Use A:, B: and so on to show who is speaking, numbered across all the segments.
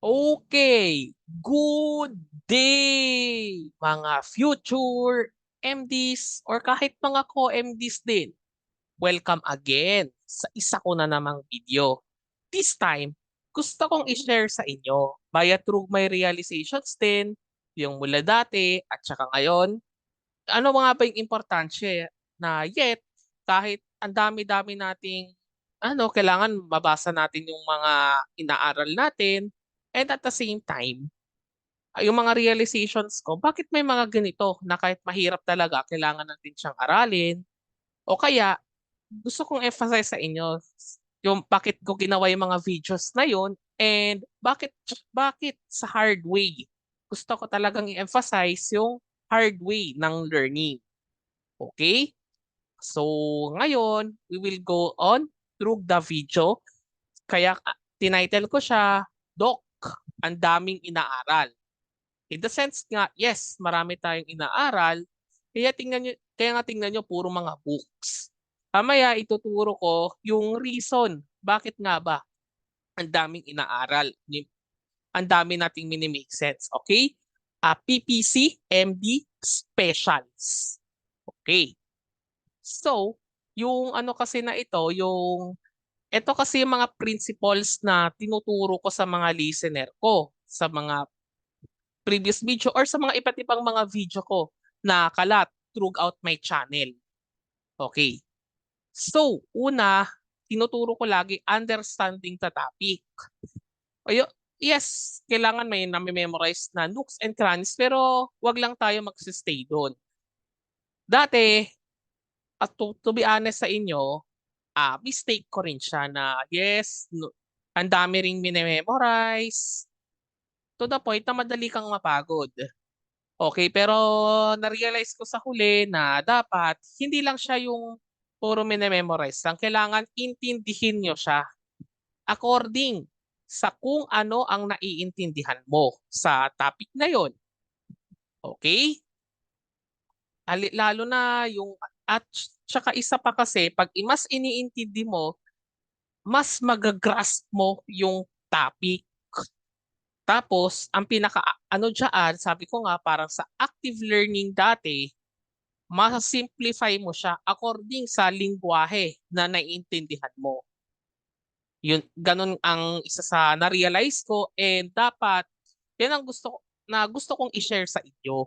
A: Okay, good day mga future MDs or kahit mga co-MDs din. Welcome again sa isa ko na namang video. This time, gusto kong i-share sa inyo via through my realizations din, yung mula dati at saka ngayon. Ano mga ba yung importansya na yet kahit ang dami-dami nating kailangan mabasa natin yung mga inaaral natin and at the same time, yung mga realizations ko, bakit may mga ganito na kahit mahirap talaga, kailangan natin siyang aralin o kaya gusto kong emphasize sa inyo yung bakit ko ginawa yung mga videos na yun and bakit sa hard way. Gusto ko talagang i-emphasize yung hard way ng learning. Okay? So, ngayon, we will go on through the video. Kaya tinitle ko siya, Doc, ang daming inaaral. In the sense nga, yes, marami tayong inaaral, kaya nga tingnan nyo, puro mga books. Mamaya ituturo ko yung reason, bakit nga ba ang daming inaaral, ang dami nating mini-make sense, okay? PPC, MD, Specials. Okay. So, yung ano kasi na ito kasi yung mga principles na tinuturo ko sa mga listener ko, sa mga previous video or sa mga iba't ibang mga video ko na kalat throughout my channel. Okay. So, una, tinuturo ko lagi understanding the topic. Ayo, yes, kailangan may nami-memorize na nooks and crannies pero wag lang tayo magsistay doon. Dati, at to be honest sa inyo, mistake ko rin siya na yes, no, ang dami ring minememorize to the point na madali kang mapagod. Okay, pero na-realize ko sa huli na dapat hindi lang siya yung puro minememorize lang. Kailangan intindihin nyo siya according sa kung ano ang naiintindihan mo sa topic na yon. Okay? Lalo na yung at tsaka isa pa kasi pag mas iniintindi mo, mas magagrasp mo yung topic. Tapos, ang pinaka ano diyan, sabi ko nga parang sa active learning dati, mas-simplify mo siya according sa lingwahe na naiintindihan mo. Yun, ganun ang isa sa na-realize ko and dapat yan ang gusto kong i-share sa inyo.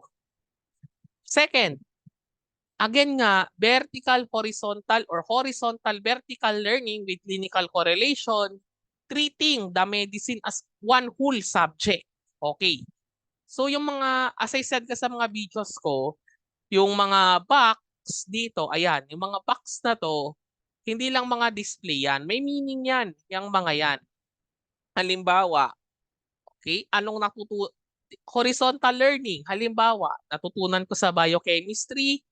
A: Second, again nga, vertical, horizontal, or horizontal, vertical learning with clinical correlation, treating the medicine as one whole subject. Okay. So yung mga, as I said ka sa mga videos ko, yung mga box dito, ayan, yung mga box na to, hindi lang mga display yan. May meaning yan, yung mga yan. Halimbawa, okay, horizontal learning, halimbawa, natutunan ko sa biochemistry,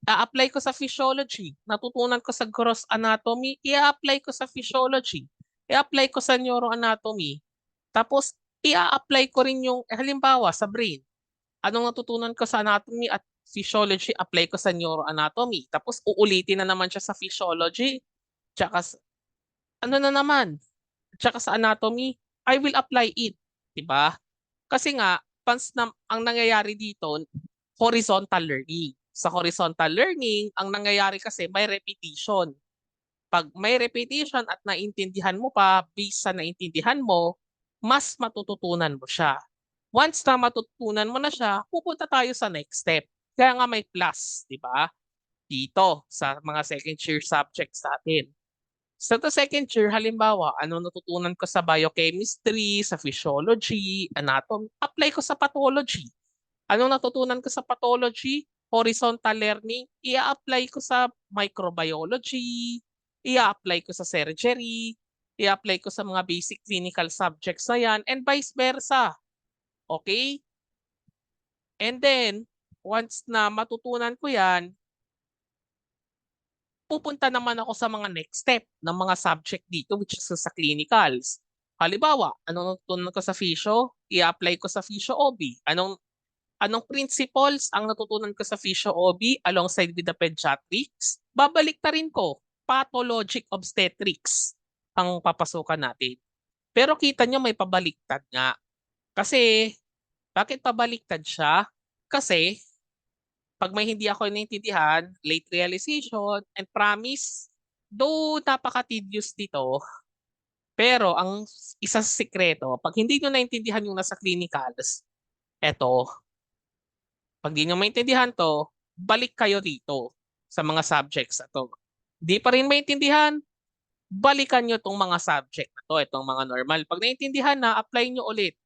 A: apply ko sa physiology, natutunan ko sa gross anatomy, i-apply ko sa physiology, i-apply ko sa neuroanatomy, tapos i-apply ko rin yung, halimbawa, sa brain. Anong natutunan ko sa anatomy at physiology, apply ko sa neuroanatomy. Tapos uulitin na naman siya sa physiology, tsaka ano na naman, tsaka sa anatomy, I will apply it. Diba? Kasi nga, ang nangyayari dito, horizontal learning. Sa horizontal learning, ang nangyayari kasi may repetition. Pag may repetition at naintindihan mo pa, based sa naintindihan mo, mas matututunan mo siya. Once na matutunan mo na siya, pupunta tayo sa next step. Kaya nga may plus, di ba? Dito sa mga second year subjects natin. Sa second year, halimbawa, ano natutunan ko sa biochemistry, sa physiology, anatomy, apply ko sa pathology. Anong natutunan ko sa pathology? Horizontal learning, i-apply ko sa microbiology, i-apply ko sa surgery, i-apply ko sa mga basic clinical subjects na yan, and vice versa. Okay? And then, once na matutunan ko yan, pupunta naman ako sa mga next step ng mga subject dito which is sa clinicals. Halimbawa, anong natutunan ko sa physio? I-apply ko sa physio OB. Anong principles ang natutunan ko sa physio OB alongside with the pediatrics? Babalik na rin ko. Pathologic obstetrics ang papasukan natin. Pero kita nyo may pabaliktad nga. Kasi, bakit pabaliktad siya? Kasi, pag may hindi ako naintindihan, late realization, and promise, though napaka-tedious dito, pero ang isa sa sikreto, pag hindi nyo naintindihan yung nasa clinicals, eto, pag di nyo maintindihan to, balik kayo dito sa mga subjects na to. Di pa rin maintindihan, balikan nyo tong mga subject na to, itong mga normal. Pag naintindihan na, apply nyo ulit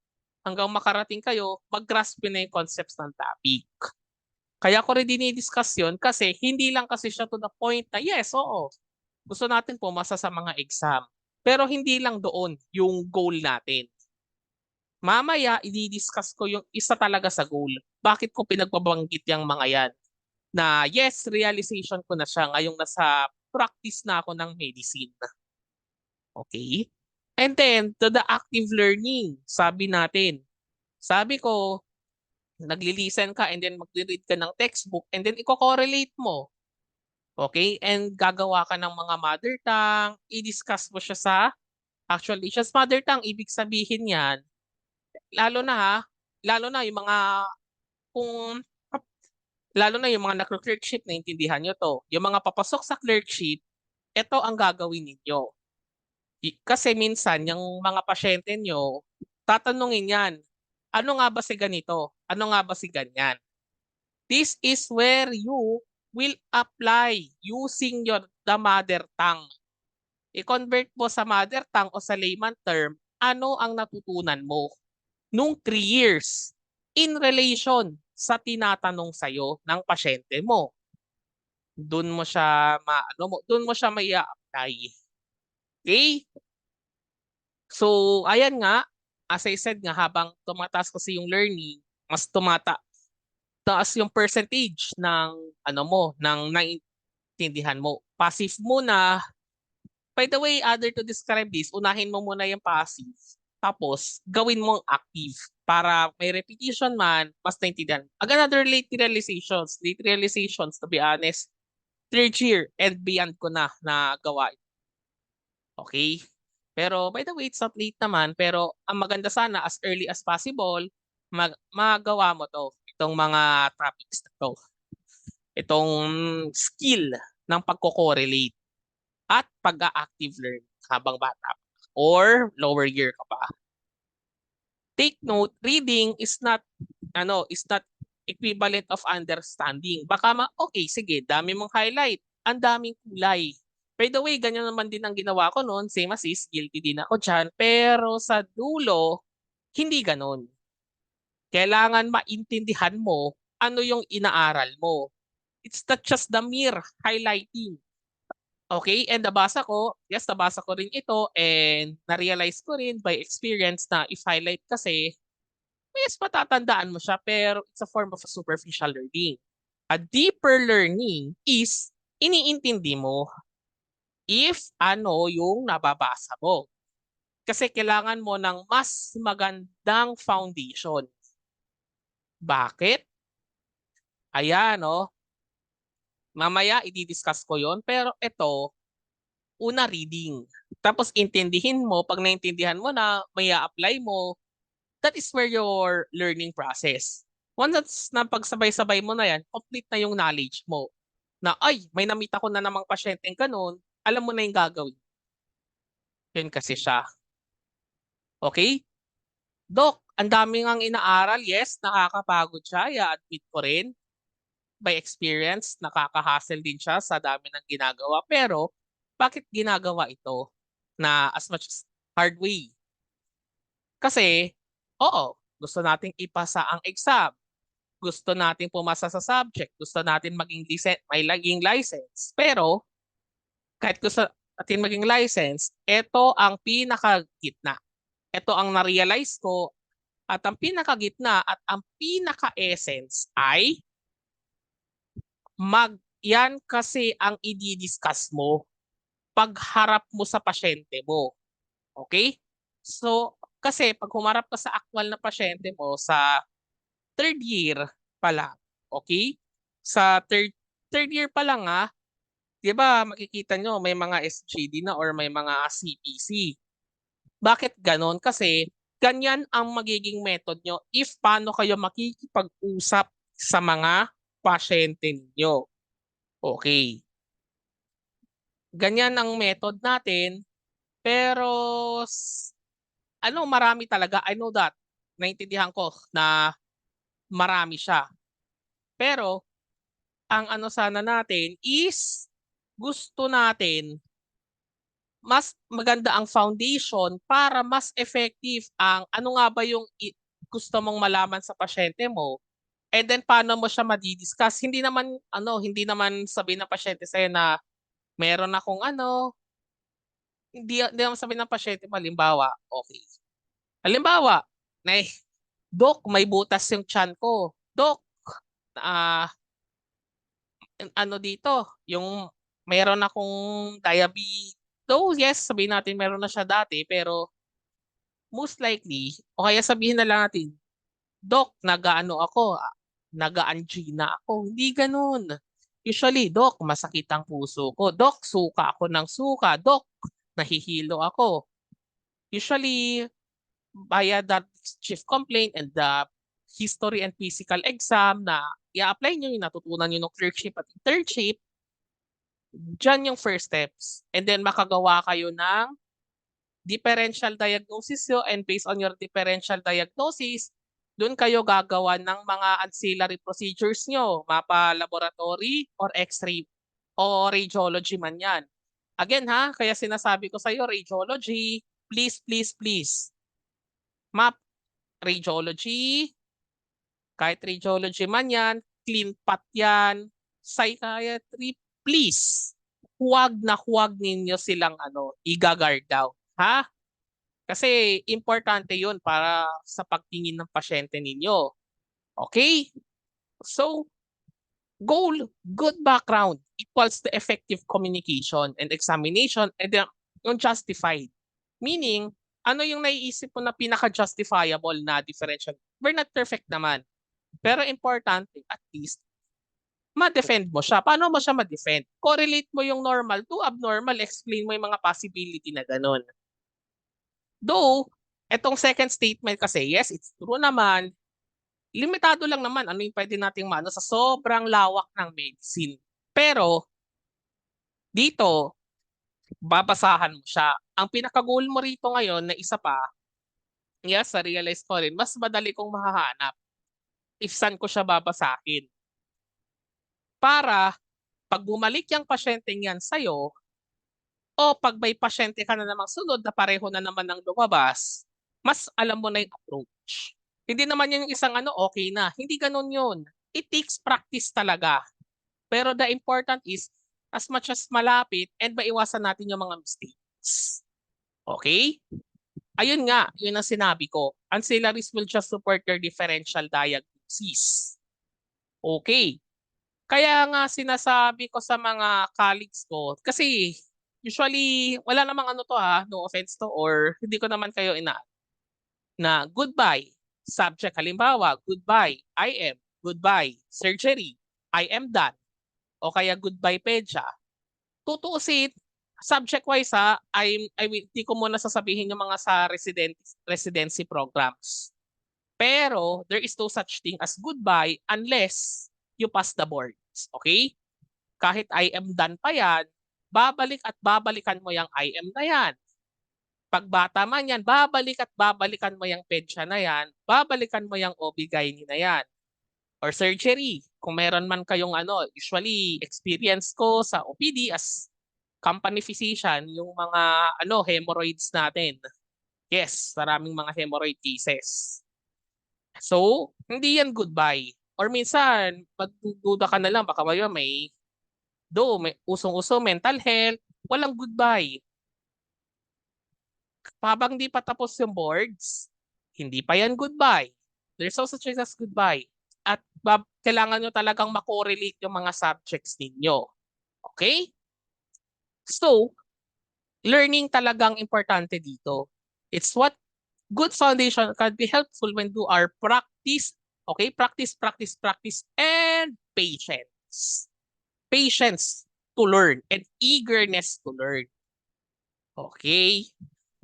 A: hanggang makarating kayo, mag-grasp na yung concepts ng topic. Kaya ko rin dinidiscuss yun kasi hindi lang kasi siya to the point na yes, oo, gusto natin pumasa sa mga exam. Pero hindi lang doon yung goal natin. Mamaya, i-discuss ko yung isa talaga sa goal. Bakit ko pinagbabanggit yung mga yan? Na yes, realization ko na siya ngayong nasa practice na ako ng medicine. Okay? And then, to the active learning, sabi natin. Sabi ko, nagli-listen ka and then magre-read ka ng textbook and then i-correlate mo. Okay? And gagawa ka ng mga mother tongue, i-discuss mo siya sa actually, siya sa mother tongue, ibig sabihin yan, lalo na ha, lalo na yung mga, kung, lalo na yung mga nag-clerkship, naintindihan nyo to. Yung mga papasok sa clerkship, ito ang gagawin ninyo. Kasi minsan, yung mga pasyente nyo, tatanungin yan, ano nga ba si ganito? Ano nga ba si ganyan? This is where you will apply using the mother tongue. I-convert mo sa mother tongue o sa layman term, ano ang natutunan mo nung 3 years in relation sa tinatanong sa'yo ng pasyente mo. Doon mo siya doon mo siya mai-apply. Okay? So, ayan nga, as I said nga, habang tumataas kasi yung learning, mas taas yung percentage ng ng naiintindihan mo. Passive muna. By the way, other to describe this, unahin mo muna yung passive. Tapos, gawin mong active para may repetition man, mas naintindihan. Another late realizations. Late realizations, to be honest, third year and beyond ko na gawa. Okay? Pero by the way, it's not late naman. Pero ang maganda sana, as early as possible, magawa mo to. Itong mga topics na to. Itong skill ng pagko-correlate at pag-active learn habang bata pa or lower year ka pa. Take note, reading is not equivalent of understanding. Baka okay, sige, dami mong highlight, ang daming kulay. By the way, ganyan naman din ang ginawa ko noon, same as is, guilty din ako dyan, pero sa dulo, hindi ganon. Kailangan maintindihan mo ano yung inaaral mo. It's not just the mere highlighting. Okay, and nabasa ko rin ito and na-realize ko rin by experience na if highlight kasi, yes, matatandaan mo siya pero it's a form of a superficial learning. A deeper learning is iniintindi mo if ano yung nababasa mo. Kasi kailangan mo ng mas magandang foundation. Bakit? Ayan, no? Mamaya i-discuss ko yon pero ito, una reading. Tapos intindihin mo, pag naintindihan mo na, may apply mo, that is where your learning process. Once that's na pagsabay-sabay mo na yan, complete na yung knowledge mo. Na ay, may namita ko na namang pasyenteng ganun, alam mo na yung gagawin. Yun kasi siya. Okay? Doc, ang dami ngang inaaral. Yes, nakakapagod siya. I-admit ko rin. By experience, nakaka-hassle din siya sa dami ng ginagawa. Pero, bakit ginagawa ito na as much as hard way? Kasi, oo, gusto nating ipasa ang exam. Gusto nating pumasa sa subject. Gusto natin may laging license. Pero, kahit gusto natin maging license, ito ang pinakagitna. Ito ang na-realize ko at ang pinakagitna at ang pinaka-essence ay yan kasi ang i-discuss mo pagharap mo sa pasyente mo. Okay? So, kasi pag humarap ka sa actual na pasyente mo sa third year pa lang, okay? Sa third year pa lang 'di ba makikita nyo may mga SGD na or may mga CPC. Bakit ganon? Kasi ganyan ang magiging method nyo if paano kayo makikipag-usap sa mga pasyente ninyo. Okay. Ganyan ang method natin, pero marami talaga. I know that. Naintindihan ko na marami siya. Pero ang sana natin is gusto natin mas maganda ang foundation para mas effective ang ano nga ba yung gusto mong malaman sa pasyente mo. And then paano mo siya madidiscuss? Hindi naman sabihin ng pasyente sa'yo na meron akong hindi naman sabihin ng pasyente mo, halimbawa, okay. Halimbawa, na Dok, may butas yung tiyan ko. Dok, ah dito, yung meron akong diabetes. Though yes, sabihin natin meron na siya dati, pero most likely, o kaya sabihin na lang natin, Dok, nag-angina ako. Hindi ganun. Usually, Dok, masakit ang puso ko. Dok, suka ako ng suka. Dok, nahihilo ako. Usually, via that chief complaint and the history and physical exam na i-apply nyo yung natutunan nyo ng clerkship at internship, dyan yung first steps. And then makagawa kayo ng differential diagnosis nyo, and based on your differential diagnosis, doon kayo gagawa ng mga ancillary procedures nyo, mapa laboratory or x-ray o radiology man yan. Again ha, kaya sinasabi ko sa iyo, radiology, please, please, please. Map, radiology, kahit radiology man yan, clean path yan, psychiatry, please, huwag ninyo silang i-guard down. Ha? Kasi importante yun para sa pagtingin ng pasyente ninyo. Okay? So, goal, good background equals the effective communication and examination, and then yung justified. Meaning, ano yung naiisip mo na pinaka-justifiable na differential? We're not perfect naman. Pero importante, at least, ma-defend mo siya. Paano mo siya ma-defend? Correlate mo yung normal to abnormal. Explain mo yung mga possibility na ganun. Though, etong second statement kasi, yes, it's true naman. Limitado lang naman ano yung pwede nating maano sa sobrang lawak ng medicine. Pero, dito, babasahan mo siya. Ang pinaka-goal mo rito ngayon na isa pa, yes, sa realize ko rin, mas madali kong mahahanap if saan ko siya babasahin. Para, pag bumalik yung pasyente niyan sa'yo, o pag may pasyente ka na namang sunod na pareho na naman ng lumabas, mas alam mo na yung approach. Hindi naman yung isang okay na. Hindi ganun yun. It takes practice talaga. Pero the important is, as much as malapit and maiwasan natin yung mga mistakes. Okay? Ayun nga, yun ang sinabi ko. Ancillaries will just support your differential diagnosis. Okay. Kaya nga sinasabi ko sa mga colleagues ko, kasi usually, wala namang no offense to, or hindi ko naman kayo na goodbye, subject, halimbawa, goodbye, I am, goodbye, surgery, I am done, o kaya goodbye, pedya. Tutuusin, subject-wise hindi ko muna sasabihin yung mga sa residency programs. Pero, there is no such thing as goodbye unless you pass the boards. Okay? Kahit I am done pa yan, babalik at babalikan mo yung I am na yan. Pag bata man yan, babalik at babalikan mo yung pedya na yan, babalikan mo yung OB-GYN na yan. Or surgery, kung meron man kayong usually experience ko sa OPD as company physician, yung mga hemorrhoids natin. Yes, maraming mga hemorrhoid cases. So, hindi yan goodbye. Or minsan, magdududa ka na lang, baka may usong-uso mental health, walang goodbye. Habang di pa tapos yung boards, hindi pa yan goodbye. There's also such as goodbye. At kailangan nyo talagang makorelate yung mga subjects ninyo. Okay? So, learning talagang importante dito. It's what good foundation can be helpful when do our practice. Okay? Practice, practice, practice, and patience. Patience to learn and eagerness to learn. Okay?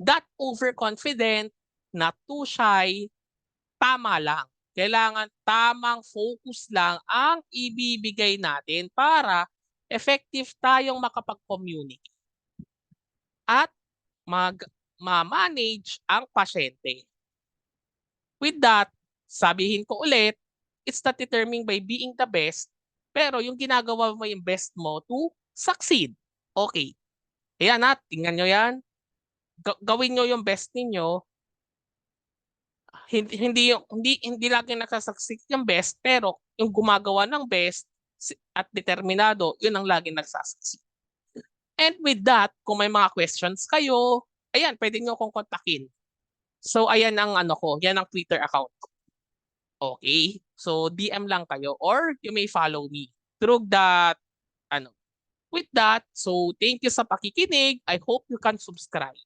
A: not overconfident, not too shy, tama lang. Kailangan tamang focus lang ang ibibigay natin para effective tayong makapag-communicate at ma-manage ang pasyente. With that, sabihin ko ulit, it's not determined by being the best, pero yung ginagawa mo yung best mo to succeed. Okay. Ayan na, tingnan nyo yan. Gawin nyo yung best ninyo. Hindi lagi nagsasucceed yung best, pero yung gumagawa ng best at determinado, yun ang lagi nagsasucceed. And with that, kung may mga questions kayo, ayan, pwede nyo akong kontakin. So, ayan ang ano ko, yan ang Twitter account ko. Okay? So, DM lang kayo or you may follow me through that, ano. With that, so thank you sa pakikinig. I hope you can subscribe.